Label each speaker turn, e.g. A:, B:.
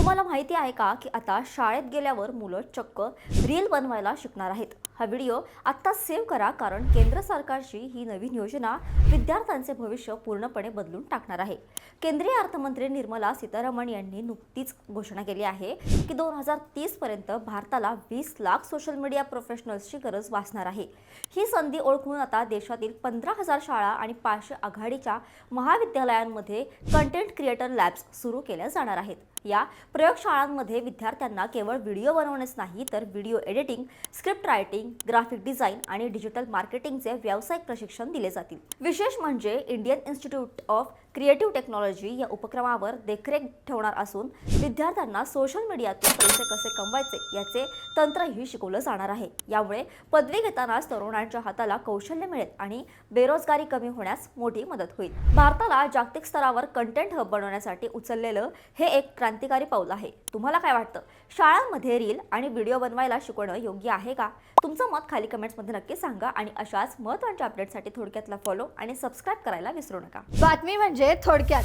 A: तुम्हाला माहिती आहे का की आता शाळेत गेल्यावर मुलं चक्क रील बनवायला शिकणार आहेत। हा व्हिडिओ आता सेव्ह करा, कारण केंद्र सरकारची ही नवीन योजना विद्यार्थ्यांचे भविष्य पूर्णपणे बदलून टाकणार आहे। केंद्रीय अर्थमंत्री निर्मला सीतारामन यांनी नुकतीच घोषणा केली आहे की 2030 पर्यंत भारताला 20 लाख सोशल मीडिया प्रोफेशनल्सची गरज भासणार आहे। ही संधी ओळखून आता देशातील 15,000 शाळा आणि 500 आघाडीच्या महाविद्यालयांमध्ये कंटेंट क्रिएटर लॅब्स सुरू केल्या जाणार आहेत। या प्रयोगशाळांमध्ये विद्यार्थ्यांना केवळ व्हिडिओ बनवणेच नाही, तर video editing, script writing, graphic design आणि डिजिटल मार्केटिंगचे व्यावसायिक प्रशिक्षण दिले जातील। विशेष म्हणजे Indian institute of creative technology या उपक्रमावर देखरेख ठेवणार असून विद्यार्थ्यांना सोशल मीडियातून पैसे कसे कमवायचे याचे तंत्रही शिकवलं जाणार आहे। यामुळे पदवी घेतानाच तरुणांच्या हाताला कौशल्य मिळेल आणि बेरोजगारी कमी होण्यास मोठी मदत होईल। भारताला जागतिक स्तरावर कंटेंट हब बनवण्यासाठी उचललेलं हे एक क्रांतिकारी पाऊल आहे। तुम्हाला काय वाटतं? शाळांमध्ये रील आणि व्हिडिओ बनवायला शिकवणं योग्य आहे का? तुमचं मत खाली कमेंट्समध्ये नक्की सांगा आणि अशाच महत्त्वाच्या अपडेट्ससाठी थोडक्यातला फॉलो आणि सबस्क्राईब करायला विसरू नका।
B: बातमी म्हणजे थोडक्यात।